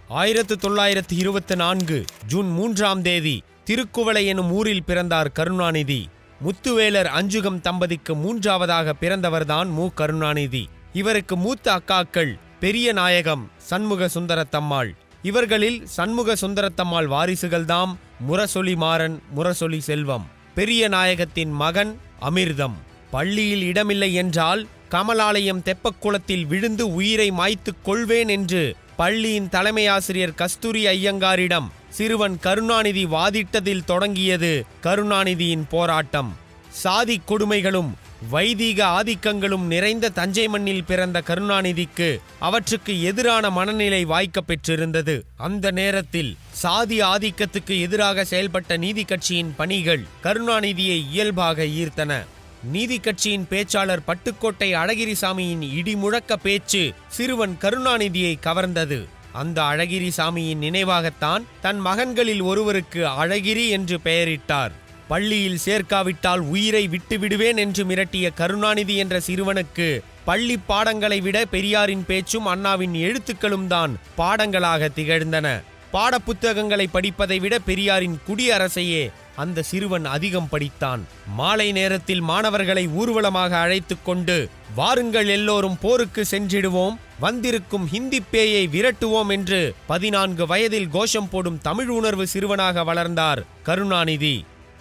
1924 June 3ஆம் தேதி திருக்குவளை எனும் ஊரில் பிறந்தார் கருணாநிதி. முத்துவேலர் அஞ்சுகம் தம்பதிக்கு மூன்றாவதாக பிறந்தவர்தான் மு. கருணாநிதி. இவருக்கு மூத்த அக்காக்கள் பெரிய நாயகம், சண்முக சுந்தரத்தம்மாள். இவர்களில் சண்முக சுந்தரத்தம்மாள் வாரிசுகள்தாம் முரசொலி மாறன், முரசொலி செல்வம். பெரிய நாயகத்தின் மகன் அமிர்தம். பள்ளியில் இடமில்லை என்றால் கமலாலயம் தெப்பக்குளத்தில் விழுந்து உயிரை மாய்த்துக் கொள்வேன் என்று பள்ளியின் தலைமை ஆசிரியர் கஸ்தூரி ஐயங்காரிடம் சிறுவன் கருணாநிதி வாதிட்டதில் தொடங்கியது கருணாநிதியின் போராட்டம். சாதி கொடுமைகளும் வைதீக ஆதிக்கங்களும் நிறைந்த தஞ்சை மண்ணில் பிறந்த கருணாநிதிக்கு அவற்றுக்கு எதிரான மனநிலை வாய்க்க பெற்றிருந்தது. அந்த நேரத்தில் சாதி ஆதிக்கத்துக்கு எதிராக செயல்பட்ட நீதி கட்சியின் பணிகள் கருணாநிதியை இயல்பாக ஈர்த்தன. நீதி கட்சியின் பேச்சாளர் பட்டுக்கோட்டை அழகிரிசாமியின் இடிமுழக்க பேச்சு சிறுவன் கருணாநிதியை கவர்ந்தது. அந்த அழகிரிசாமியின் நினைவாகத்தான் தன் மகன்களில் ஒருவருக்கு அழகிரி என்று பெயரிட்டார். பள்ளியில் சேர்க்காவிட்டால் உயிரை விட்டுவிடுவேன் என்று மிரட்டிய கருணாநிதி என்ற சிறுவனுக்கு பள்ளி பாடங்களை விட பெரியாரின் பேச்சும் அண்ணாவின் எழுத்துக்களும் தான் பாடங்களாக திகழ்ந்தன. பாடப்புத்தகங்களை படிப்பதை விட பெரியாரின் குடியரசையே அந்த சிறுவன் அதிகம் படித்தான். மாலை நேரத்தில் மாணவர்களை ஊர்வலமாக அழைத்துக் கொண்டு, வாருங்கள் எல்லோரும் போருக்கு சென்றிடுவோம், வந்திருக்கும் ஹிந்தி பேயை விரட்டுவோம் என்று 14 வயதில் கோஷம் போடும் தமிழ் உணர்வு சிறுவனாக வளர்ந்தார் கருணாநிதி.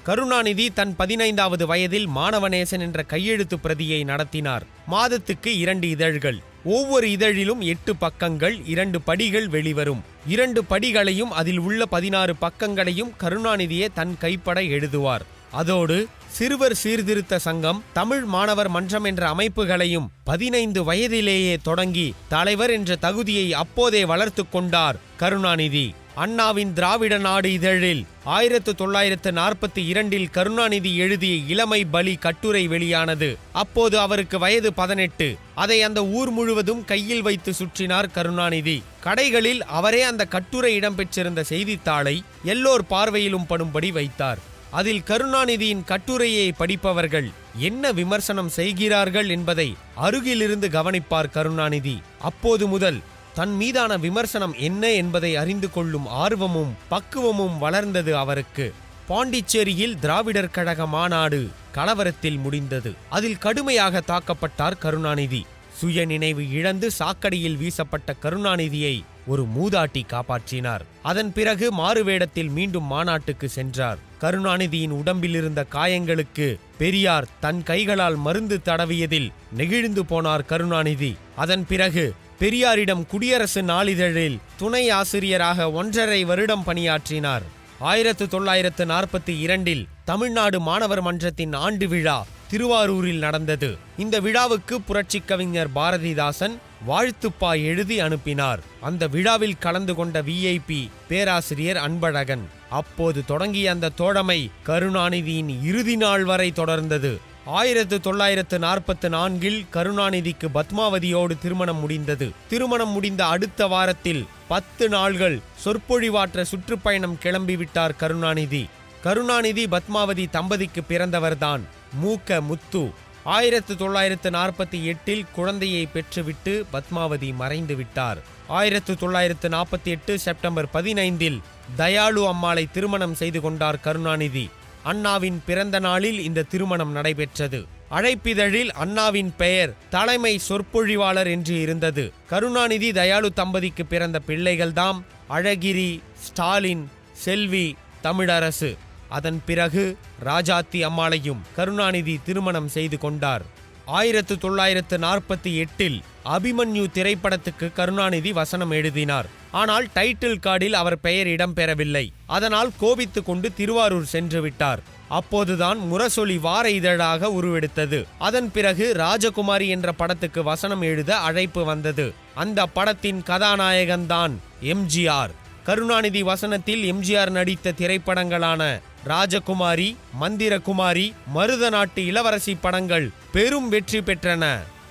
கருணாநிதி தன் 15வது வயதில் மாணவநேசன் என்ற கையெழுத்து பிரதியை நடத்தினார். மாதத்துக்கு 2 இதழ்கள், ஒவ்வொரு இதழிலும் 8 பக்கங்கள், 2 படிகள் வெளிவரும். 2 படிகளையும் அதில் உள்ள 16 பக்கங்களையும் கருணாநிதியே தன் கைப்பட எழுதுவார். அதோடு சிறுவர் சீர்திருத்த சங்கம், தமிழ் மாணவர் மன்றம் என்ற அமைப்புகளையும் 15 வயதிலேயே தொடங்கி தலைவர் என்ற தகுதியை அப்போதே வளர்த்து கொண்டார் கருணாநிதி. அண்ணாவின் திராவிட நாடு இதழில் 1942 கருணாநிதி எழுதிய இளமை பலி கட்டுரை வெளியானது. அப்போது அவருக்கு வயது 18. அதை அந்த ஊர் முழுவதும் கையில் வைத்து சுற்றினார் கருணாநிதி. கடைகளில் அவரே அந்த கட்டுரை இடம்பெற்றிருந்த செய்தித்தாளை எல்லோர் பார்வையிலும் படும்படி வைத்தார். அதில் கருணாநிதியின் கட்டுரையை படிப்பவர்கள் என்ன விமர்சனம் செய்கிறார்கள் என்பதை அருகிலிருந்து கவனிப்பார் கருணாநிதி. அப்போது முதல் தன் மீதான விமர்சனம் என்ன என்பதை அறிந்து கொள்ளும் ஆர்வமும் பக்குவமும் வளர்ந்தது அவருக்கு. பாண்டிச்சேரியில் திராவிடர் கழக மாநாடு கலவரத்தில் முடிந்தது. அதில் கடுமையாக தாக்கப்பட்டார் கருணாநிதி. சுய நினைவு இழந்து சாக்கடையில் வீசப்பட்ட கருணாநிதியை ஒரு மூதாட்டி காப்பாற்றினார். அதன் பிறகு மாறுவேடத்தில் மீண்டும் மாநாட்டுக்கு சென்றார். கருணாநிதியின் உடம்பில் இருந்த காயங்களுக்கு பெரியார் தன் கைகளால் மருந்து தடவியதில் நெகிழ்ந்து போனார் கருணாநிதி. அதன் பிறகு பெரியாரிடம் குடியரசு நாளிதழில் துணை ஆசிரியராக 1.5 வருடம் பணியாற்றினார். 1942 தமிழ்நாடு மாணவர் மன்றத்தின் ஆண்டு விழா திருவாரூரில் நடந்தது. இந்த விழாவுக்கு புரட்சி கவிஞர் பாரதிதாசன் வாழ்த்துப்பா எழுதி அனுப்பினார். அந்த விழாவில் கலந்து கொண்ட விஐபி பேராசிரியர் அன்பழகன். அப்போது தொடங்கிய அந்த தோழமை கருணாநிதியின் இறுதி நாள் வரை தொடர்ந்தது. 1944 கருணாநிதிக்கு பத்மாவதியோடு திருமணம் முடிந்தது. திருமணம் முடிந்த அடுத்த வாரத்தில் 10 நாள்கள் சொற்பொழிவாற்ற சுற்றுப்பயணம் கிளம்பிவிட்டார் கருணாநிதி. கருணாநிதி பத்மாவதி தம்பதிக்கு பிறந்தவர்தான் மூக்க முத்து. 1948 குழந்தையை பெற்றுவிட்டு பத்மாவதி மறைந்து விட்டார். 1948 செப்டம்பர் 15 தயாளு அம்மாளை திருமணம் செய்து கொண்டார் கருணாநிதி. அண்ணாவின் பிறந்த நாளில் இந்த திருமணம் நடைபெற்றது. அழைப்பிதழில் அண்ணாவின் பெயர் தலைமை சொற்பொழிவாளர் என்று இருந்தது. கருணாநிதி தயாளு தம்பதிக்கு பிறந்த பிள்ளைகள்தாம் அழகிரி, ஸ்டாலின், செல்வி, தமிழரசு. அதன் பிறகு ராஜாத்தி அம்மாளையும் கருணாநிதி திருமணம் செய்து கொண்டார். 1948 அபிமன்யு திரைப்படத்துக்கு கருணாநிதி வசனம் எழுதினார். ஆனால் டைட்டில் கார்டில் அவர் பெயர் இடம்பெறவில்லை. அதனால் கோபித்து கொண்டு திருவாரூர் சென்று விட்டார். அப்போதுதான் முரசொலி வார இதழாக உருவெடுத்தது. அதன் பிறகு ராஜகுமாரி என்ற படத்துக்கு வசனம் எழுத அழைப்பு வந்தது. அந்த படத்தின் கதாநாயகன்தான் எம்ஜிஆர். கருணாநிதி வசனத்தில் எம்ஜிஆர் நடித்த திரைப்படங்களான ராஜகுமாரி, மந்திரகுமாரி, மருத நாட்டு இளவரசி படங்கள் பெரும் வெற்றி பெற்றன.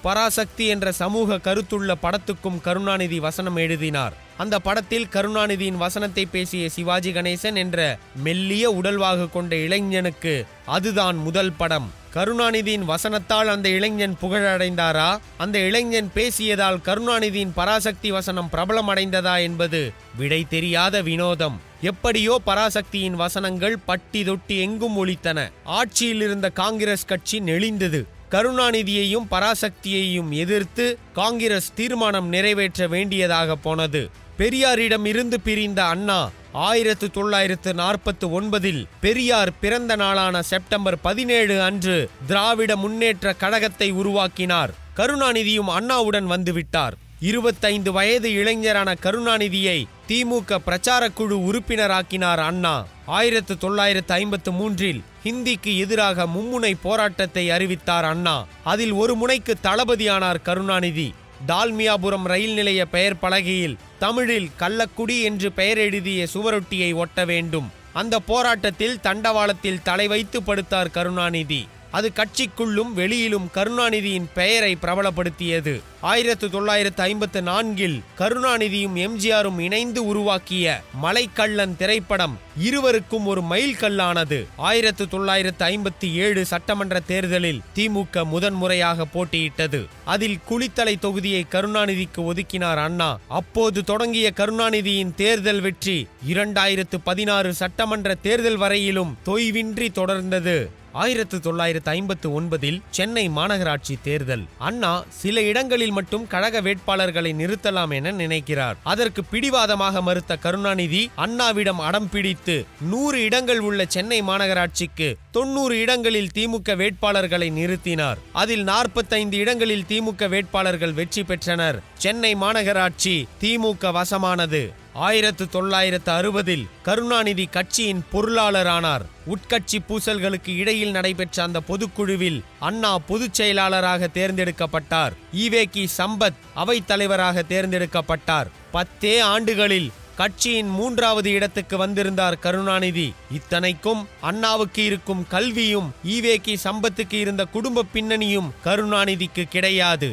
பராசக்தி என்ற சமூக கருத்துள்ள படத்துக்கும் கருணாநிதி வசனம் எழுதினார். அந்த படத்தில் கருணாநிதியின் வசனத்தை பேசிய சிவாஜி கணேசன் என்ற மெல்லிய உடல்வாகு கொண்ட இளைஞனுக்கு அதுதான் முதல் படம். கருணாநிதியின் வசனத்தால் அந்த இளைஞன் புகழடைந்தாரா, அந்த இளைஞன் பேசியதால் கருணாநிதியின் பராசக்தி வசனம் பிரபலமடைந்ததா என்பது விடை தெரியாத வினோதம். எப்படியோ பராசக்தியின் வசனங்கள் பட்டி தொட்டி எங்கும் ஒலித்தன. ஆட்சியில் இருந்த காங்கிரஸ் கட்சி நெளிந்தது. கருணாநிதியையும் பராசக்தியையும் எதிர்த்து காங்கிரஸ் தீர்மானம் நிறைவேற்ற வேண்டியதாக போனது. பெரியாரிடம் இருந்து பிரிந்த அண்ணா 1949 பெரியார் பிறந்த நாளான செப்டம்பர் 17 அன்று திராவிட முன்னேற்ற கழகத்தை உருவாக்கினார். கருணாநிதியும் அண்ணாவுடன் வந்துவிட்டார். 25 வயது இளைஞரான கருணாநிதியை திமுக பிரச்சார குழு உறுப்பினராக்கினார் அண்ணா. 1953 ஹிந்திக்கு எதிராக மும்முனை போராட்டத்தை அறிவித்தார் அண்ணா. அதில் ஒரு முனைக்கு தளபதியானார் கருணாநிதி. டால்மியாபுரம் ரயில் நிலைய பெயர் பலகையில் தமிழில் கள்ளக்குடி என்று பெயர் எழுதிய சுவரொட்டியை ஒட்ட வேண்டும். அந்த போராட்டத்தில் தண்டவாளத்தில் தலை வைத்து படுத்தார் கருணாநிதி. அது கட்சிக்குள்ளும் வெளியிலும் கருணாநிதியின் பெயரை பிரபலப்படுத்தியது. 1954 கருணாநிதியும் எம்ஜிஆரும் இணைந்து உருவாக்கிய மலைக்கள்ளன் திரைப்படம் இருவருக்கும் ஒரு மைல்கல்லானது. 1957 சட்டமன்ற தேர்தலில் திமுக முதன்முறையாக போட்டியிட்டது. அதில் குளித்தலை தொகுதியை கருணாநிதிக்கு ஒதுக்கினார் அண்ணா. அப்போது தொடங்கிய கருணாநிதியின் தேர்தல் வெற்றி 2016 சட்டமன்ற தேர்தல் வரையிலும் தொய்வின்றி தொடர்ந்தது. 1959 சென்னை மாநகராட்சி தேர்தல். அண்ணா சில இடங்களில் மட்டும் கழக வேட்பாளர்களை நிறுத்தலாம் என நினைக்கிறார். அதற்கு பிடிவாதமாக மறுத்த கருணாநிதி அண்ணாவிடம் அடம் பிடித்து 100 இடங்கள் உள்ள சென்னை மாநகராட்சிக்கு 90 இடங்களில் திமுக வேட்பாளர்களை நிறுத்தினார். அதில் 45 இடங்களில் திமுக வேட்பாளர்கள் வெற்றி பெற்றனர். சென்னை மாநகராட்சி திமுக வசமானது. 1960 கருணாநிதி கட்சியின் பொருளாளரானார். உட்கட்சி பூசல்களுக்கு இடையில் நடைபெற்ற அந்த பொதுக்குழுவில் அண்ணா பொதுச் செயலாளராக தேர்ந்தெடுக்கப்பட்டார். ஈவேகி சம்பத் அவைத் தலைவராக தேர்ந்தெடுக்கப்பட்டார். 10 ஆண்டுகளில் கட்சியின் 3வது இடத்துக்கு வந்திருந்தார் கருணாநிதி. இத்தனைக்கும் அண்ணாவுக்கு இருக்கும் கல்வியும் ஈவேகி சம்பத்துக்கு இருந்த குடும்ப பின்னணியும் கருணாநிதிக்கு கிடையாது.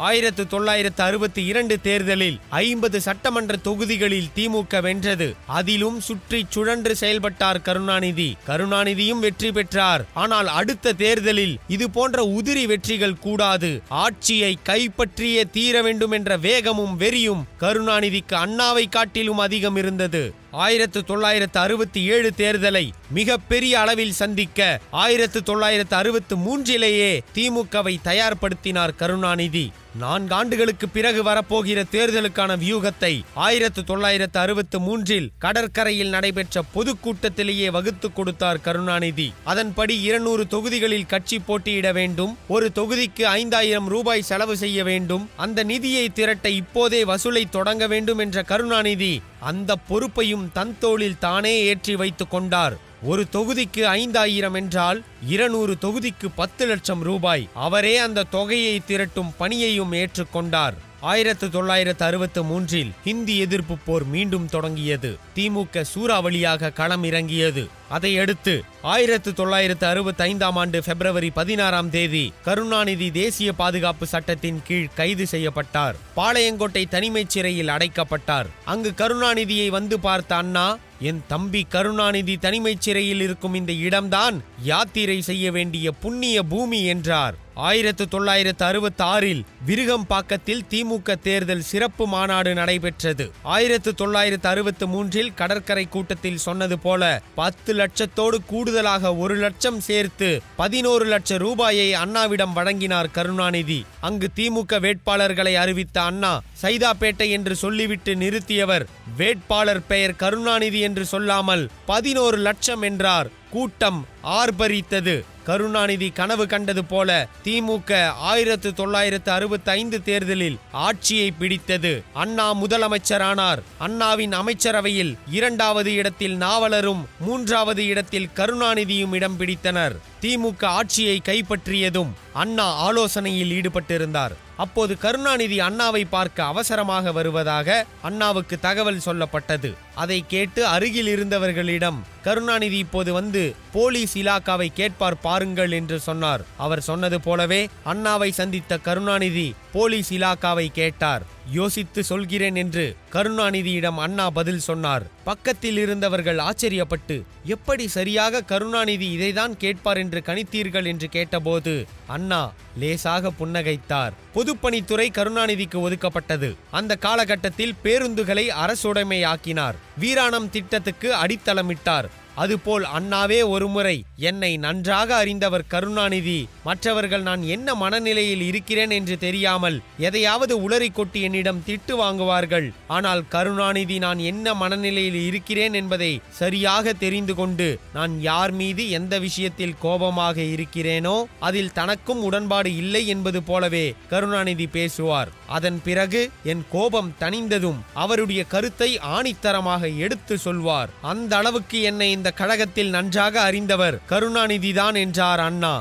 1962 தேர்தலில் 50 சட்டமன்ற தொகுதிகளில் திமுக வென்றது. அதிலும் சுற்றி சுழன்று செயல்பட்டார் கருணாநிதி. கருணாநிதியும் வெற்றி பெற்றார். ஆனால் அடுத்த தேர்தலில் இது போன்ற உதிரி வெற்றிகள் கூடாது, ஆட்சியை கைப்பற்றியே தீர வேண்டும் என்ற வேகமும் வெறியும் கருணாநிதிக்கு அண்ணாவை காட்டிலும் அதிகம் இருந்தது. 1967 தேர்தலை மிகப்பெரிய அளவில் சந்திக்க 1963 திமுகவை தயார்படுத்தினார் கருணாநிதி. 4 ஆண்டுகளுக்கு பிறகு வரப்போகிற தேர்தலுக்கான வியூகத்தை 1963 கடற்கரையில் நடைபெற்ற பொதுக்கூட்டத்திலேயே வகுத்து கொடுத்தார் கருணாநிதி. அதன்படி 200 தொகுதிகளில் கட்சி போட்டியிட வேண்டும். ஒரு தொகுதிக்கு 5000 ரூபாய் செலவு செய்ய வேண்டும். அந்த நிதியை திரட்ட இப்போதே வசூலை தொடங்க வேண்டும் என்ற கருணாநிதி அந்த பொறுப்பையும் தன் தோளில் தானே ஏற்றி வைத்துக் கொண்டார். ஒரு தொகுதிக்கு 5000 என்றால் 200 தொகுதிக்கு 10 லட்சம் ரூபாய். அவரே அந்த தொகையை திரட்டும் பணியையும் ஏற்றுக்கொண்டார். 1963 ஹிந்தி எதிர்ப்பு போர் மீண்டும் தொடங்கியது. திமுக சூறாவளியாக களம் இறங்கியது. அதையடுத்து 1965 பிப்ரவரி 16 கருணாநிதி தேசிய பாதுகாப்பு சட்டத்தின் கீழ் கைது செய்யப்பட்டார். பாளையங்கோட்டை தனிமைச் சிறையில் அடைக்கப்பட்டார். அங்கு கருணாநிதியை வந்து பார்த்த அண்ணா, என் தம்பி கருணாநிதி தனிமைச் சிறையில் இருக்கும் இந்த இடம்தான் யாத்திரை செய்ய வேண்டிய புண்ணிய பூமி என்றார். 1966 விருகம்பாக்கத்தில் திமுக தேர்தல் சிறப்பு மாநாடு நடைபெற்றது. 1963 கடற்கரை கூட்டத்தில் சொன்னது போல 10 லட்சத்தோடு கூடுதலாக 1 லட்சம் சேர்த்து 11 லட்சம் ரூபாயை அண்ணாவிடம் வழங்கினார் கருணாநிதி. அங்கு திமுக வேட்பாளர்களை அறிவித்த அண்ணா சைதாப்பேட்டை என்று சொல்லிவிட்டு நிறுத்தியவர் வேட்பாளர் பெயர் கருணாநிதி என்று சொல்லாமல் 11 லட்சம் என்றார். கூட்டம் ஆர்ப்பரித்தது. கருணாநிதி கனவு கண்டது போல திமுக 1965 தேர்தலில் ஆட்சியை பிடித்தது. அண்ணா முதலமைச்சரானார். அண்ணாவின் அமைச்சரவையில் 2வது இடத்தில் நாவலரும் 3வது இடத்தில் கருணாநிதியும் இடம் பிடித்தனர். திமுக ஆட்சியை கைப்பற்றியதும் அண்ணா ஆலோசனையில் ஈடுபட்டிருந்தார். அப்போது கருணாநிதி அண்ணாவை பார்க்க அவசரமாக வருவதாக அண்ணாவுக்கு தகவல் சொல்லப்பட்டது. அதை கேட்டு அருகில் இருந்தவர்களிடம் கருணாநிதி இப்போது வந்து போலீஸ் இலாக்காவை கேட்பார் பாருங்கள் என்று சொன்னார். அவர் சொன்னது போலவே அண்ணாவை சந்தித்த கருணாநிதி போலீஸ் இலாக்காவை கேட்டார். யோசித்து சொல்கிறேன் என்று கருணாநிதியிடம் அண்ணா பதில் சொன்னார். பக்கத்தில் இருந்தவர்கள் ஆச்சரியப்பட்டு, எப்படி சரியாக கருணாநிதி இதைதான் கேட்பார் என்று கணித்தீர்கள் என்று கேட்டபோது அண்ணா லேசாக புன்னகைத்தார். பொதுப்பணித்துறை கருணாநிதிக்கு ஒதுக்கப்பட்டது. அந்த காலகட்டத்தில் பேருந்துகளை அரசுடைமையாக்கினார். வீராணம் திட்டத்துக்கு அடித்தளமிட்டார். அதுபோல் அண்ணாவே ஒருமுறை என்னை நன்றாக அறிந்தவர் கருணாநிதி மற்றவர்கள் நான் என்ன மனநிலையில் இருக்கிறேன் என்று தெரியாமல் எதையாவது உளறி கொட்டி என்னிடம் திட்டு வாங்குவார்கள். ஆனால் கருணாநிதி நான் என்ன மனநிலையில் இருக்கிறேன் என்பதை சரியாக தெரிந்து கொண்டு நான் யார் மீது எந்த விஷயத்தில் கோபமாக இருக்கிறேனோ அதில் தனக்கும் உடன்பாடு இல்லை என்பது போலவே கருணாநிதி பேசுவார். அதன் பிறகு என் கோபம் தணிந்ததும் அவருடைய கருத்தை ஆணித்தரமாக எடுத்து சொல்வார். அந்த அளவுக்கு என்னை இந்த கழகத்தில் நன்றாக அறிந்தவர் கருணாநிதிதான் என்றார் அண்ணா.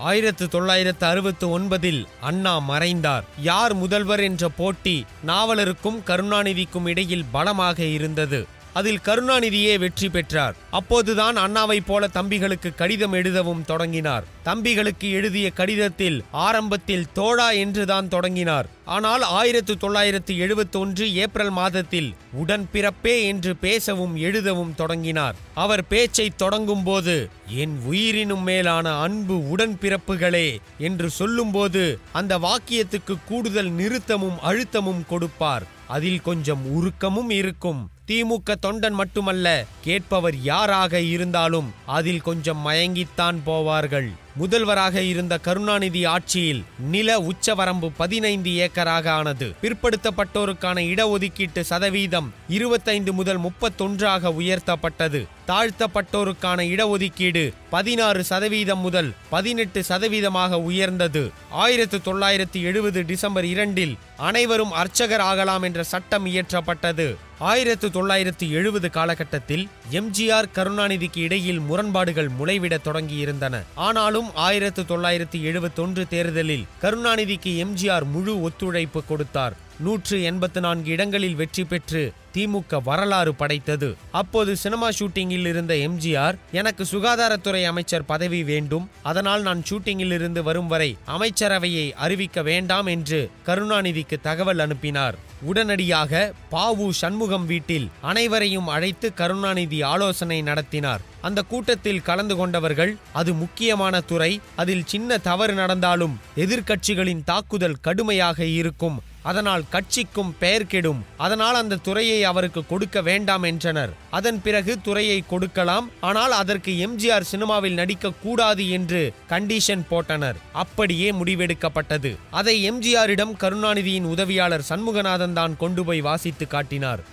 1969 அண்ணா மறைந்தார். யார் முதல்வர் என்ற போட்டி நாவலருக்கும் கருணாநிதிக்கும் இடையில் பலமாக இருந்தது. அதில் கருணாநிதியே வெற்றி பெற்றார். அப்போதுதான் அண்ணாவை போல தம்பிகளுக்கு கடிதம் எழுதவும் தொடங்கினார். தம்பிகளுக்கு எழுதிய கடிதத்தில் ஆரம்பத்தில் தோழா என்றுதான் தொடங்கினார். ஆனால் 1971 ஏப்ரல் மாதத்தில் உடன்பிறப்பே என்று பேசவும் எழுதவும் தொடங்கினார். அவர் பேச்சை தொடங்கும் போது என் உயிரினும் மேலான அன்பு உடன்பிறப்புகளே என்று சொல்லும்போது அந்த வாக்கியத்துக்கு கூடுதல் நிறுத்தமும் அழுத்தமும் கொடுப்பார். அதில் கொஞ்சம் உருக்கமும் இருக்கும். திமுக தொண்டன் மட்டுமல்ல, கேட்பவர் யாராக இருந்தாலும் அதில் கொஞ்சம் மயங்கித்தான் போவார்கள். முதல்வராக இருந்த கருணாநிதி ஆட்சியில் நில உச்சவரம்பு 15 ஏக்கராக ஆனது. பிற்படுத்தப்பட்டோருக்கான இடஒதுக்கீட்டு சதவீதம் 25 முதல் 31 உயர்த்தப்பட்டது. தாழ்த்தப்பட்டோருக்கான இடஒதுக்கீடு 16% முதல் 18% உயர்ந்தது. 1970 டிசம்பர் 2 அனைவரும் அர்ச்சகர் ஆகலாம் என்ற சட்டம் இயற்றப்பட்டது. 1970 காலகட்டத்தில் எம்ஜிஆர் கருணாநிதிக்கு இடையில் முரண்பாடுகள் முளைவிட தொடங்கியிருந்தன. ஆனாலும் 1971 தேர்தலில் கருணாநிதிக்கு எம்ஜிஆர் முழு ஒத்துழைப்பு கொடுத்தார். 184 இடங்களில் வெற்றி பெற்று திமுக வரலாறு படைத்தது. அப்போது சினிமா ஷூட்டிங்கில் இருந்த எம்ஜிஆர், எனக்கு சுகாதாரத்துறை அமைச்சர் பதவி வேண்டும், அதனால் நான் ஷூட்டிங்கில் இருந்து வரும் வரை அமைச்சரவையை அறிவிக்க வேண்டாம் என்று கருணாநிதிக்கு தகவல் அனுப்பினார். உடனடியாக பாவு சண்முகம் வீட்டில் அனைவரையும் அழைத்து கருணாநிதி ஆலோசனை நடத்தினார். அந்த கூட்டத்தில் கலந்து கொண்டவர்கள், அது முக்கியமான துறை, அதில் சின்ன தவறு நடந்தாலும் எதிர்க்கட்சிகளின் தாக்குதல் கடுமையாக இருக்கும், அதனால் கட்சிக்கும் பெயர் கெடும், அதனால் அந்த துறையை அவருக்கு கொடுக்க வேண்டாம் என்றனர். அதன் பிறகு துறையை கொடுக்கலாம், ஆனால் அதற்கு எம்ஜிஆர் சினிமாவில் நடிக்க கூடாது என்று கண்டிஷன் போட்டனர். அப்படியே முடிவெடுக்கப்பட்டது. அதை எம்ஜிஆரிடம் கருணாநிதியின் உதவியாளர் சண்முகநாதன் தான் கொண்டு போய் வாசித்து காட்டினார்.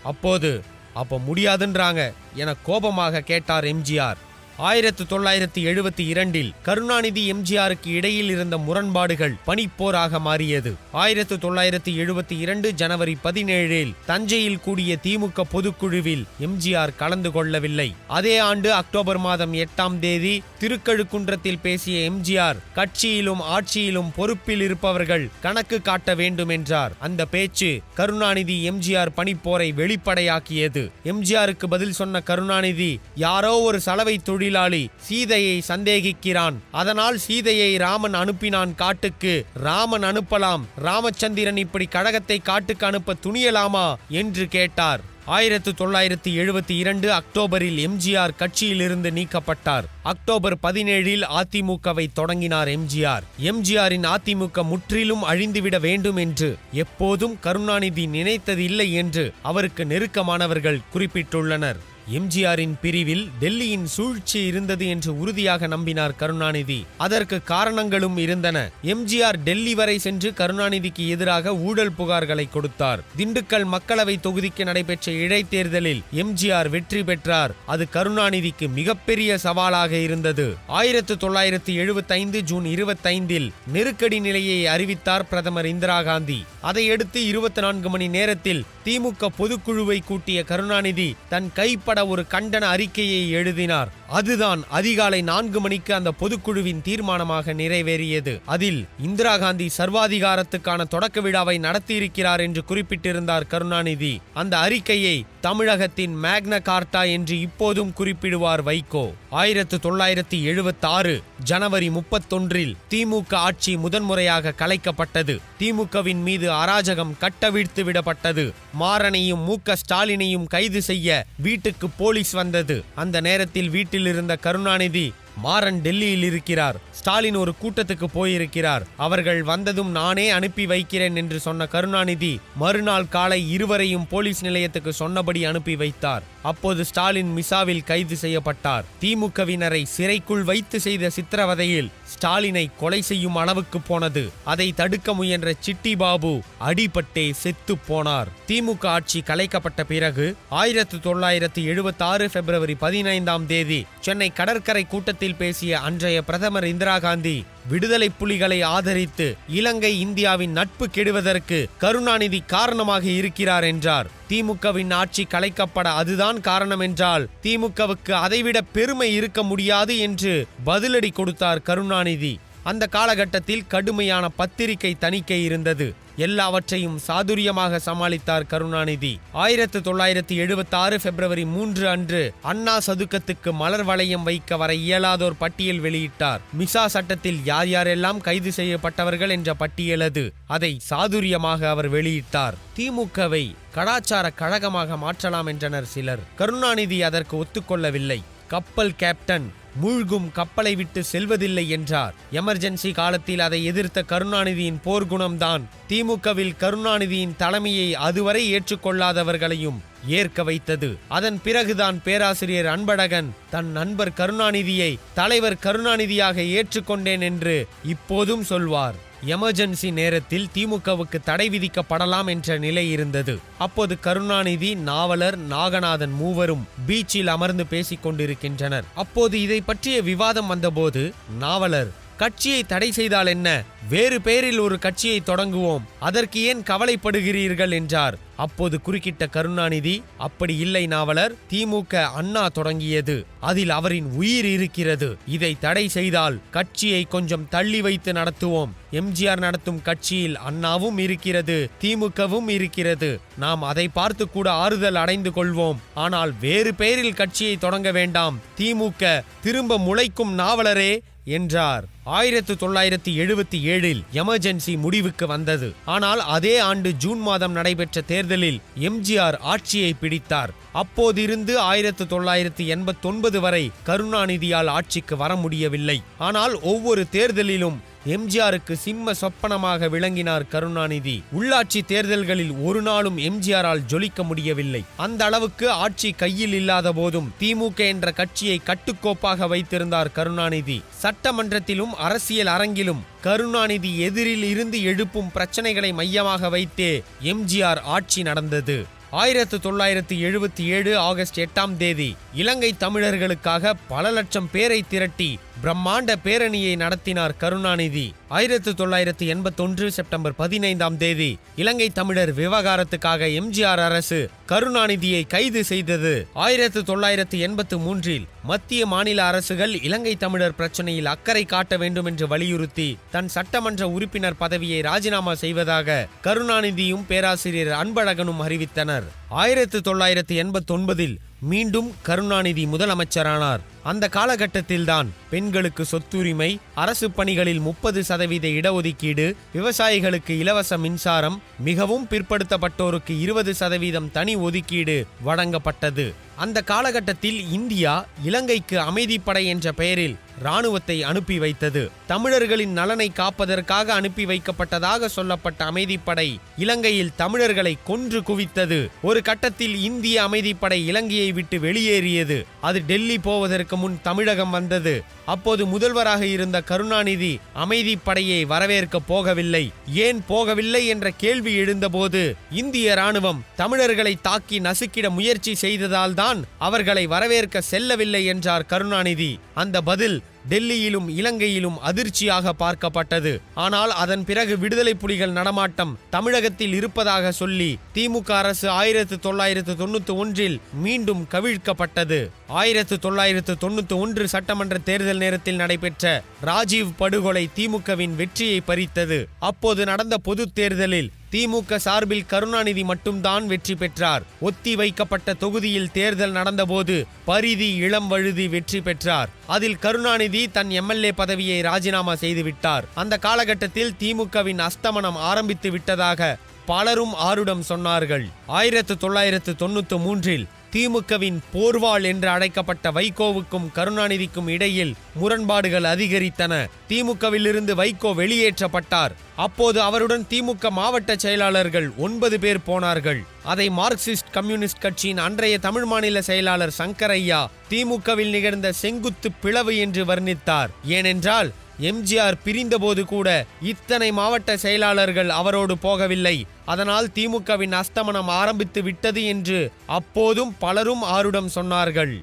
அப்போ முடியாதுன்றாங்க என கோபமாக கேட்டார் எம்ஜிஆர். 1972 கருணாநிதி எம்ஜிஆருக்கு இடையில் இருந்த முரண்பாடுகள் பனிப்போராக மாறியது. 1972 ஜனவரி 17 தஞ்சையில் கூடிய திமுக பொதுக்குழுவில் எம்ஜிஆர் கலந்து கொள்ளவில்லை. அதே ஆண்டு அக்டோபர் மாதம் 8 திருக்கழுக்குன்றத்தில் பேசிய எம்ஜிஆர், கட்சியிலும் ஆட்சியிலும் பொறுப்பில் இருப்பவர்கள் கணக்கு காட்ட வேண்டும் என்றார். அந்த பேச்சு கருணாநிதி எம்ஜிஆர் பனிப்போரை வெளிப்படையாக்கியது. எம்ஜிஆருக்கு பதில் சொன்ன கருணாநிதி, யாரோ ஒரு சலவை தொழிலாளி சீதையை சந்தேகிக்கிறான், அதனால் சீதையை ராமன் அனுப்பினான் காட்டுக்கு, ராமன் அனுப்பலாம், ராமச்சந்திரன் இப்படி கழகத்தை காட்டுக்கு அனுப்ப துணியலாமா என்று கேட்டார். 1972 அக்டோபரில் எம்ஜிஆர் கட்சியிலிருந்து நீக்கப்பட்டார். அக்டோபர் 17 அதிமுகவை தொடங்கினார் எம்ஜிஆர். எம்ஜிஆரின் அதிமுக முற்றிலும் அழிந்துவிட வேண்டும் என்று எப்போதும் கருணாநிதி நினைத்ததில்லை என்று அவருக்கு நெருக்கமானவர்கள் குறிப்பிட்டுள்ளனர். எம்ஜிஆரின் பிரிவில் டெல்லியின் சூழ்ச்சி இருந்தது என்று உறுதியாக நம்பினார் கருணாநிதி. அதற்கு காரணங்களும் இருந்தன. எம்ஜிஆர் டெல்லி வரை சென்று கருணாநிதிக்கு எதிராக ஊழல் புகார்களை கொடுத்தார். திண்டுக்கல் மக்களவை தொகுதிக்கு நடைபெற்ற இடைத்தேர்தலில் எம்ஜிஆர் வெற்றி பெற்றார். அது கருணாநிதிக்கு மிகப்பெரிய சவாலாக இருந்தது. 1975 ஜூன் 25 நெருக்கடி நிலையை அறிவித்தார் பிரதமர் இந்திரா காந்தி. அதையடுத்து 24 மணி நேரத்தில் திமுக பொதுக்குழுவை கூட்டிய கருணாநிதி தன் கைப்பட ஒரு கண்டன அறிக்கையை எழுதினார். அதுதான் அதிகாலை 4 மணிக்கு அந்த பொதுக்குழுவின் தீர்மானமாக நிறைவேறியது. அதில் இந்திரா காந்தி சர்வாதிகாரத்துக்கான தொடக்க விழாவை நடத்தியிருக்கிறார் என்று குறிப்பிட்டிருந்தார் கருணாநிதி. அந்த அறிக்கையை தமிழகத்தின் மேக்னா கார்ட்டா என்று இப்போதும் குறிப்பிடுவார் வைகோ. 1976 ஜனவரி 31 திமுக ஆட்சி முதன்முறையாக கலைக்கப்பட்டது. திமுகவின் மீது அராஜகம் கட்டவிழ்த்து விடப்பட்டது. மாறனையும் மு.க. ஸ்டாலினையும் கைது செய்ய வீட்டுக்கு போலீஸ் வந்தது. அந்த நேரத்தில் வீட்டில் இருந்த கருணாநிதி, மாறன் டெல்லியில் இருக்கிறார், ஸ்டாலின் ஒரு கூட்டத்துக்கு போயிருக்கிறார், அவர்கள் வந்ததும் நானே அனுப்பி வைக்கிறேன் என்று சொன்ன கருணாநிதி மறுநாள் காலை இருவரையும் போலீஸ் நிலையத்துக்கு சொன்னபடி அனுப்பி வைத்தார். அப்போது ஸ்டாலின் மிசாவில் கைது செய்யப்பட்டார். திமுகவினரை சிறைக்குள் வைத்து செய்த சித்திரவதையில் ஸ்டாலினை கொலை செய்யும் அளவுக்கு போனது. அதை தடுக்க முயன்ற சிட்டி பாபு அடிபட்டே செத்து போனார். திமுக ஆட்சி கலைக்கப்பட்ட பிறகு 1976 பிப்ரவரி 15 சென்னை கடற்கரை கூட்டத்தில் பேசிய அன்றைய பிரதமர் இந்திரா காந்தி விடுதலை புலிகளை ஆதரித்து இலங்கை இந்தியாவின் நட்பு கெடுவதற்கு கருணாநிதி காரணமாக இருக்கிறார் என்றார். திமுகவின் ஆட்சி கலைக்கப்பட அதுதான் காரணம் என்றால் திமுகவுக்கு அதைவிட பெருமை இருக்க முடியாது என்று பதிலடி கொடுத்தார் கருணாநிதி. அந்த காலகட்டத்தில் கடுமையான பத்திரிகை தணிக்கை இருந்தது. எல்லாவற்றையும் சாதுரியமாக சமாளித்தார் கருணாநிதி. 1976 பிப்ரவரி 3 அன்று அண்ணா சதுக்கத்துக்கு மலர் வளையம் வைக்க வர இயலாதோர் பட்டியல் வெளியிட்டார். மிசா சட்டத்தில் யார் யாரெல்லாம் கைது செய்யப்பட்டவர்கள் என்ற பட்டியல் அது. அதை சாதுரியமாக அவர் வெளியிட்டார். திமுகவை கலாச்சார கழகமாக மாற்றலாம் என்றனர் சிலர். கருணாநிதி அதற்கு ஒத்துக்கொள்ளவில்லை. கப்பல் கேப்டன் மூழ்கும் கப்பலை விட்டு செல்வதில்லை என்றார். எமர்ஜென்சி காலத்தில் அதை எதிர்த்த கருணாநிதியின் போர்க்குணம்தான் திமுகவில் கருணாநிதியின் தலைமையை அதுவரை ஏற்றுக்கொள்ளாதவர்களையும் ஏற்க வைத்தது. அதன் பிறகுதான் பேராசிரியர் அன்பழகன் தன் நண்பர் கருணாநிதியை தலைவர் கருணாநிதியாக ஏற்றுக்கொண்டேன் என்று இப்போதும் சொல்வார். எமர்ஜென்சி நேரத்தில் திமுகவுக்கு தடை விதிக்கப்படலாம் என்ற நிலை இருந்தது. அப்போது கருணாநிதி, நாவலர், நாகநாதன் மூவரும் பீச்சில் அமர்ந்து பேசிக் கொண்டிருக்கின்றனர். அப்போது இதை பற்றிய விவாதம் வந்தபோது நாவலர், கட்சியை தடை செய்தால் என்ன, வேறு பெயரில் ஒரு கட்சியை தொடங்குவோம், அதற்கு ஏன் கவலைப்படுகிறீர்கள் என்றார். அப்போது குறுக்கிட்ட கருணாநிதி, அப்படி இல்லை நாவலர், திமுக அண்ணா தொடங்கியது, அதில் அவரின் உயிர் இருக்கிறது, இதை தடை செய்தால் கட்சியை கொஞ்சம் தள்ளி வைத்து நடத்துவோம். எம்ஜிஆர் நடத்தும் கட்சியில் அண்ணாவும் இருக்கிறது, திமுகவும் இருக்கிறது, நாம் அதை பார்த்து கூட ஆறுதல் அடைந்து கொள்வோம். ஆனால் வேறு பெயரில் கட்சியை தொடங்க வேண்டாம், திமுக திரும்ப முளைக்கும் நாவலரே என்றார். 1977 எமர்ஜென்சி முடிவுக்கு வந்தது. ஆனால் அதே ஆண்டு ஜூன் மாதம் நடைபெற்ற தேர்தலில் எம்ஜிஆர் ஆட்சியை பிடித்தார். அப்போதிருந்து 1989 வரை கருணாநிதியால் ஆட்சிக்கு வர முடியவில்லை. ஆனால் ஒவ்வொரு தேர்தலிலும் எம்ஜிஆருக்கு சிம்ம சொப்பனமாக விளங்கினார் கருணாநிதி. உள்ளாட்சி தேர்தல்களில் ஒரு நாளும் எம்ஜிஆரால் ஜொலிக்க முடியவில்லை. அந்த அளவுக்கு ஆட்சி கையில் இல்லாத போதும் திமுக என்ற கட்சியை கட்டுக்கோப்பாக வைத்திருந்தார் கருணாநிதி. சட்டமன்றத்திலும் அரசியல் அரங்கிலும் கருணாநிதி எதிரில் இருந்து எழுப்பும் பிரச்சனைகளை மையமாக வைத்தே எம்ஜிஆர் ஆட்சி நடந்தது. 1977 ஆகஸ்ட் 8 இலங்கை தமிழர்களுக்காக பல லட்சம் பேரை திரட்டி பிரம்மாண்ட பேரணியை நடத்தினார் கருணாநிதி. 1981 செப்டம்பர் 15 இலங்கை தமிழர் விவகாரத்துக்காக எம்ஜிஆர் அரசு கருணாநிதியை கைது செய்தது. 1983 மத்திய மாநில அரசுகள் இலங்கை தமிழர் பிரச்சனையில் அக்கறை காட்ட வேண்டும் என்று வலியுறுத்தி தன் சட்டமன்ற உறுப்பினர் பதவியை ராஜினாமா செய்வதாக கருணாநிதியும் பேராசிரியர் அன்பழகனும் அறிவித்தனர். 1989 மீண்டும் கருணாநிதி முதலமைச்சரானார். அந்த காலகட்டத்தில்தான் பெண்களுக்கு சொத்துரிமை, அரசு பணிகளில் 30% இடஒதுக்கீடு, விவசாயிகளுக்கு இலவச மின்சாரம், மிகவும் பிற்படுத்தப்பட்டோருக்கு 20% தனி ஒதுக்கீடு வழங்கப்பட்டது. அந்த காலகட்டத்தில் இந்தியா இலங்கைக்கு அமைதிப்படை என்ற பெயரில் இராணுவத்தை அனுப்பி வைத்தது. தமிழர்களின் நலனை காப்பதற்காக அனுப்பி வைக்கப்பட்டதாக சொல்லப்பட்ட அமைதிப்படை இலங்கையில் தமிழர்களை கொன்று குவித்தது. ஒரு கட்டத்தில் இந்திய அமைதிப்படை இலங்கையை விட்டு வெளியேறியது. அது டெல்லி போவதற்கு முன் தமிழகம் வந்தது. அப்போது முதல்வராக இருந்த கருணாநிதி அமைதிப்படையை வரவேற்க போகவில்லை. ஏன் போகவில்லை என்ற கேள்வி எழுந்தபோது இந்திய இராணுவம் தமிழர்களை தாக்கி நசுக்கிட முயற்சி செய்ததால் தான் அவர்களை வரவேற்க செல்லவில்லை என்றார் கருணாநிதி. அந்த பதில் டெல்லியிலும் இலங்கையிலும் அதிர்ச்சியாக பார்க்கப்பட்டது. ஆனால் அதன் பிறகு விடுதலை புலிகள் நடமாட்டம் தமிழகத்தில் இருப்பதாக சொல்லி திமுக அரசு 1991 மீண்டும் கவிழ்க்கப்பட்டது. 1991 சட்டமன்ற தேர்தல் நேரத்தில் நடைபெற்ற ராஜீவ் படுகொலை திமுகவின் வெற்றியை பறித்தது. அப்போது நடந்த பொது தேர்தலில் திமுக சார்பில் கருணாநிதி மட்டும்தான் வெற்றி பெற்றார். ஒத்தி வைக்கப்பட்ட தொகுதியில் தேர்தல் நடந்தபோது பரிதி இளம்வழுதி வெற்றி பெற்றார். அதில் கருணாநிதி தன் எம்எல்ஏ பதவியை ராஜினாமா செய்துவிட்டார். அந்த காலகட்டத்தில் திமுகவின் அஸ்தமனம் ஆரம்பித்து விட்டதாக பலரும் ஆருடம் சொன்னார்கள். 1993 திமுகவின் போர்வாள் என்று அழைக்கப்பட்ட வைகோவுக்கும் கருணாநிதிக்கும் இடையில் முரண்பாடுகள் அதிகரித்தன. திமுகவிலிருந்து வைகோ வெளியேற்றப்பட்டார். அப்போது அவருடன் திமுக மாவட்ட செயலாளர்கள் 9 பேர் போனார்கள். அதை மார்க்சிஸ்ட் கம்யூனிஸ்ட் கட்சியின் அன்றைய தமிழ் மாநில செயலாளர் சங்கரையா திமுகவில் நிகழ்ந்த செங்குத்து பிளவு என்று வர்ணித்தார். ஏனென்றால் எம்ஜிஆர் பிரிந்தபோது கூட இத்தனை மாவட்ட செயலாளர்கள் அவரோடு போகவில்லை. அதனால் திமுகவின் அஸ்தமனம் ஆரம்பித்து விட்டது என்று அப்போதும் பலரும் ஆருடம் சொன்னார்கள்.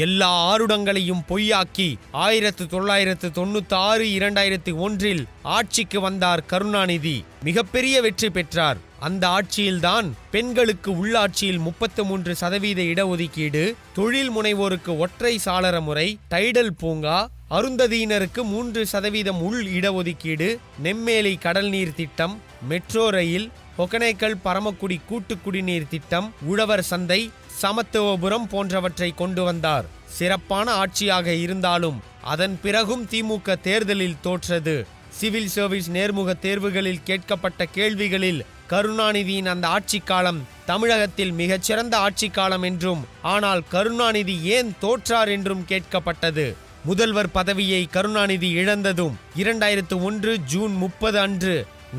எல்லா ஆருடங்களையும் பொய்யாக்கி 1996 2001 ஆட்சிக்கு வந்தார் கருணாநிதி. மிகப்பெரிய வெற்றி பெற்றார். அந்த ஆட்சியில்தான் பெண்களுக்கு உள்ளாட்சியில் 33% இடஒதுக்கீடு, தொழில் முனைவோருக்கு ஒற்றை சாளர முறை, டைடல் பூங்கா, அருந்ததியினருக்கு 3% உள் இடஒதுக்கீடு, நெம்மேலி கடல் நீர் திட்டம், மெட்ரோ ரயில், ஒகனேக்கல் பரமக்குடி கூட்டு குடிநீர் திட்டம், உழவர் சந்தை, சமத்துவபுரம் போன்றவற்றை கொண்டு வந்தார். சிறப்பான ஆட்சியாக இருந்தாலும் அதன் பிறகும் திமுக தேர்தலில் தோற்றது. சிவில் சர்வீஸ் நேர்முக தேர்வுகளில் கேட்கப்பட்ட கேள்விகளில் கருணாநிதியின் அந்த ஆட்சி காலம் தமிழகத்தில் மிகச்சிறந்த ஆட்சி காலம் என்றும், ஆனால் கருணாநிதி ஏன் தோற்றார் என்றும் கேட்கப்பட்டது. முதல்வர் பதவியை கருணாநிதி இழந்ததும் 2001 ஜூன் 30 அன்று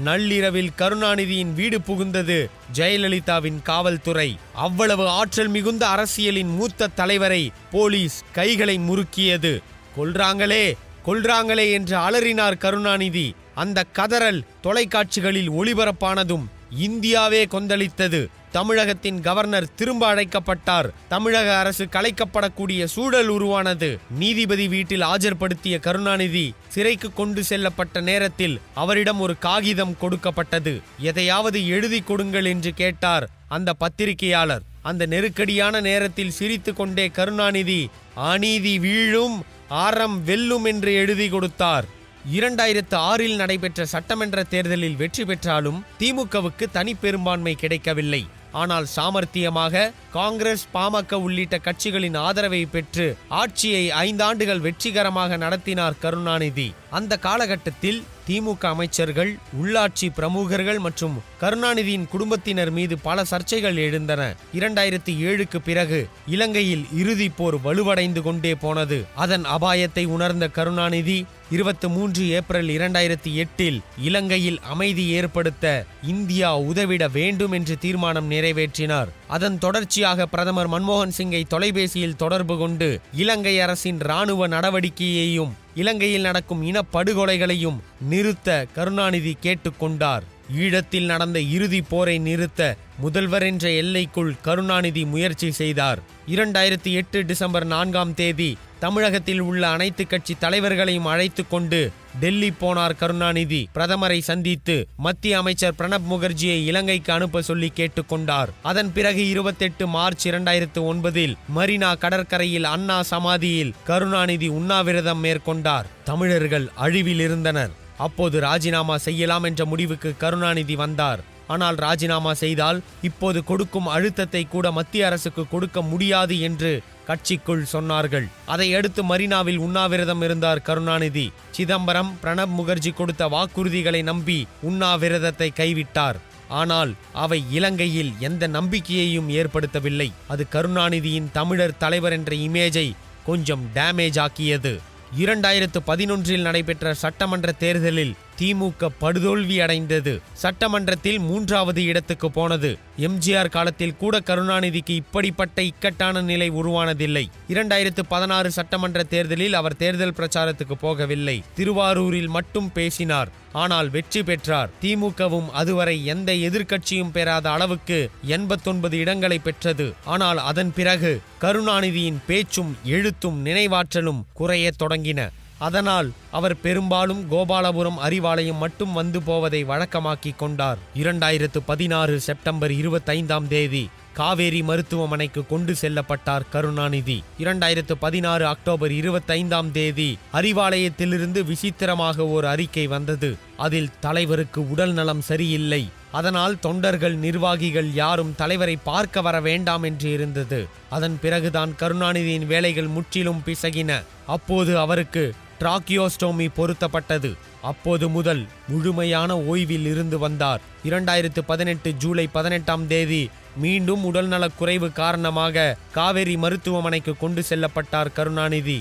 நள்ளிரவில் கருணாநிதியின் வீடு புகுந்தது ஜெயலலிதாவின் காவல்துறை. அவ்வளவு ஆற்றல் மிகுந்த அரசியலின் மூத்த தலைவரை போலீஸ் கைகளை முறுக்கியது. கொல்றாங்களே கொல்றாங்களே என்று அலறினார் கருணாநிதி. அந்த கதறல் தொலைக்காட்சிகளில் ஒளிபரப்பானதும் இந்தியாவே கொந்தளித்தது. தமிழகத்தின் கவர்னர் திரும்ப அழைக்கப்பட்டார். தமிழக அரசு கலைக்கப்படக்கூடிய சூழல் உருவானது. நீதிபதி வீட்டில் ஆஜர்படுத்திய கருணாநிதி சிறைக்கு கொண்டு செல்லப்பட்ட நேரத்தில் அவரிடம் ஒரு காகிதம் கொடுக்கப்பட்டது. எதையாவது எழுதி கொடுங்கள் என்று கேட்டார் அந்த பத்திரிகையாளர். அந்த நெருக்கடியான நேரத்தில் சிரித்து கொண்டே கருணாநிதி அநீதி வீழும், அறம் வெல்லும் என்று எழுதி கொடுத்தார். 2006 நடைபெற்ற சட்டமன்ற தேர்தலில் வெற்றி பெற்றாலும் திமுகவுக்கு தனி பெரும்பான்மை கிடைக்கவில்லை. ஆனால் சாமர்த்தியமாக காங்கிரஸ், பாமக உள்ளிட்ட கட்சிகளின் ஆதரவை பெற்று ஆட்சியை 5 ஆண்டுகள் வெற்றிகரமாக நடத்தினார் கருணாநிதி. அந்த காலகட்டத்தில் திமுக அமைச்சர்கள், உள்ளாட்சி பிரமுகர்கள் மற்றும் கருணாநிதியின் குடும்பத்தினர் மீது பல சர்ச்சைகள் எழுந்தன. 2007க்கு பிறகு இலங்கையில் இறுதி போர் வலுவடைந்து கொண்டே போனது. அதன் அபாயத்தை உணர்ந்த கருணாநிதி 23 ஏப்ரல் 2008 இலங்கையில் அமைதி ஏற்படுத்த இந்தியா உதவிட வேண்டும் என்று தீர்மானம் நிறைவேற்றினார். அதன் தொடர்ச்சியாக பிரதமர் மன்மோகன் சிங்கை தொலைபேசியில் தொடர்பு கொண்டு இலங்கை அரசின் இராணுவ நடவடிக்கையையும் இலங்கையில் நடக்கும் இனப்படுகொலைகளையும் நிறுத்த கருணாநிதி கேட்டுக்கொண்டார். ஈழத்தில் நடந்த இறுதி போரை நிறுத்த முதல்வர் என்ற எல்லைக்குள் கருணாநிதி முயற்சி செய்தார். 2008 டிசம்பர் 4 தமிழகத்தில் உள்ள அனைத்து கட்சி தலைவர்களையும் அழைத்து கொண்டு டெல்லி போனார் கருணாநிதி. பிரதமரை சந்தித்து மத்திய அமைச்சர் பிரணப் முகர்ஜியை இலங்கைக்கு அனுப்ப சொல்லி கேட்டுக்கொண்டார். அதன் பிறகு 28 மார்ச் 2009 மரீனா கடற்கரையில் அண்ணா சமாதியில் கருணாநிதி உண்ணாவிரதம் மேற்கொண்டார். தமிழர்கள் அழிவில் இருந்தனர். அப்போது ராஜினாமா செய்யலாம் என்ற முடிவுக்கு கருணாநிதி வந்தார். ஆனால் ராஜினாமா செய்தால் இப்போது கொடுக்கும் அழுத்தத்தை கூட மத்திய அரசுக்கு கொடுக்க முடியாது என்று கட்சிக்குள் சொன்னார்கள். அதை அடுத்து மரீனாவில் உண்ணாவிரதம் இருந்தார் கருணாநிதி. சிதம்பரம், பிரணப் முகர்ஜி கொடுத்த வாக்குறுதிகளை நம்பி உண்ணாவிரதத்தை கைவிட்டார். ஆனால் அவை இலங்கையில் எந்த நம்பிக்கையையும் ஏற்படுத்தவில்லை. அது கருணாநிதியின் தமிழர் தலைவர் என்ற இமேஜை கொஞ்சம் டேமேஜ் ஆக்கியது. 2011 நடைபெற்ற சட்டமன்ற தேர்தலில் திமுக படுதோல்வி அடைந்தது. சட்டமன்றத்தில் 3வது இடத்துக்கு போனது. எம்ஜிஆர் காலத்தில் கூட கருணாநிதிக்கு இப்படிப்பட்ட இக்கட்டான நிலை உருவானதில்லை. 2016 சட்டமன்ற தேர்தலில் அவர் தேர்தல் பிரச்சாரத்துக்கு போகவில்லை. திருவாரூரில் மட்டும் பேசினார். ஆனால் வெற்றி பெற்றார். திமுகவும் அதுவரை எந்த எதிர்க்கட்சியும் பெறாத அளவுக்கு 89 இடங்களை பெற்றது. ஆனால் அதன் பிறகு கருணாநிதியின் பேச்சும் எழுத்தும் நினைவாற்றலும் குறையத் தொடங்கின. அதனால் அவர் பெரும்பாலும் கோபாலபுரம் அறிவாலயம் மட்டும் வந்து போவதை வழக்கமாக்கிக் கொண்டார். 2016 செப்டம்பர் 25ஆம் தேதி காவேரி மருத்துவமனைக்கு கொண்டு செல்லப்பட்டார் கருணாநிதி. 2016 அக்டோபர் 25ஆம் தேதி அறிவாலயத்திலிருந்து விசித்திரமாக ஒரு அறிக்கை வந்தது. அதில் தலைவருக்கு உடல் நலம் சரியில்லை, அதனால் தொண்டர்கள் நிர்வாகிகள் யாரும் தலைவரை பார்க்க வர வேண்டாம் என்று இருந்தது. அதன் பிறகுதான் கருணாநிதியின் வேலைகள் முற்றிலும் பிசகின. அப்போது அவருக்கு டிராக்கியோஸ்டோமி பொருத்தப்பட்டது. அப்போது முதல் முழுமையான ஓய்வில் இருந்து வந்தார். 2018 ஜூலை 18ஆம் தேதி மீண்டும் உடல்நலக் குறைவு காரணமாக காவேரி மருத்துவமனைக்கு கொண்டு செல்லப்பட்டார் கருணாநிதி.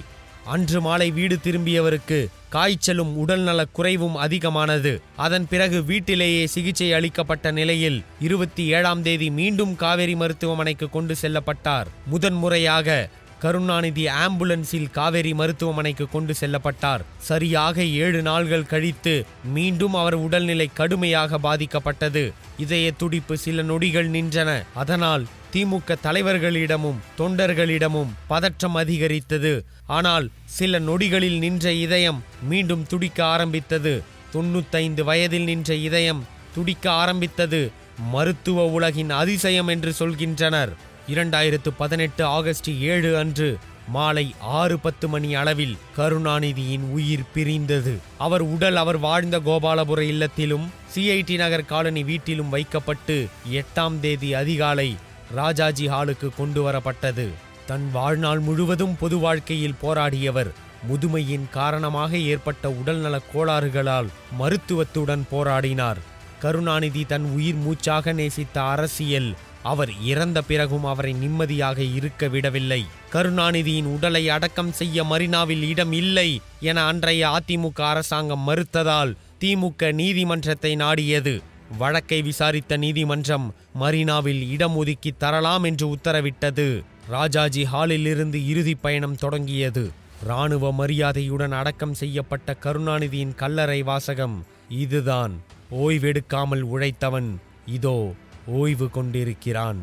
அன்று மாலை வீடு திரும்பியவருக்கு காய்ச்சலும் உடல்நலக் குறைவும் அதிகமானது. அதன் பிறகு வீட்டிலேயே சிகிச்சை அளிக்கப்பட்ட நிலையில் 27ஆம் தேதி மீண்டும் காவேரி மருத்துவமனைக்கு கொண்டு செல்லப்பட்டார். முதன்முறையாக கருணாநிதி ஆம்புலன்ஸில் காவேரி மருத்துவமனைக்கு கொண்டு செல்லப்பட்டார். சரியாக 7 நாள்கள் கழித்து மீண்டும் அவர் உடல்நிலை கடுமையாக பாதிக்கப்பட்டது. இதய துடிப்பு சில நொடிகள் நின்றன. அதனால் திமுக தலைவர்களிடமும் தொண்டர்களிடமும் பதற்றம் அதிகரித்தது. ஆனால் சில நொடிகளில் நின்ற இதயம் மீண்டும் துடிக்க ஆரம்பித்தது. 95 வயதில் நின்ற இதயம் துடிக்க ஆரம்பித்தது. மருத்துவ உலகின் அதிசயம் என்று சொல்கின்றனர். 2018 ஆகஸ்ட் 7 அன்று மாலை 6:10 மணி அளவில் கருணாநிதியின் உயிர் பிரிந்தது. அவர் உடல் அவர் வாழ்ந்த கோபாலபுர இல்லத்திலும் சிஐடி நகர் காலனி வீட்டிலும் வைக்கப்பட்டு 8ஆம் தேதி அதிகாலை ராஜாஜி ஹாலுக்கு கொண்டு வரப்பட்டது. தன் வாழ்நாள் முழுவதும் பொது வாழ்க்கையில் போராடியவர் முதுமையின் காரணமாக ஏற்பட்ட உடல்நலக் கோளாறுகளால் மருத்துவத்துடன் போராடினார். கருணாநிதி தன் உயிர் மூச்சாக நேசித்த அரசியல் அவர் இறந்த பிறகும் அவரை நிம்மதியாக இருக்க விடவில்லை. கருணாநிதியின் உடலை அடக்கம் செய்ய மரீனாவில் இடம் இல்லை என அன்றைய அதிமுக அரசாங்கம் மறுத்ததால் திமுக நீதிமன்றத்தை நாடியது. வழக்கை விசாரித்த நீதிமன்றம் மரீனாவில் இடம் ஒதுக்கி தரலாம் என்று உத்தரவிட்டது. ராஜாஜி ஹாலில் இருந்து இறுதி பயணம் தொடங்கியது. இராணுவ மரியாதையுடன் அடக்கம் செய்யப்பட்ட கருணாநிதியின் கல்லறை வாசகம் இதுதான்: ஓய்வெடுக்காமல் உழைத்தவன் இதோ ஓய்வு கொண்டிருக்கிறான்.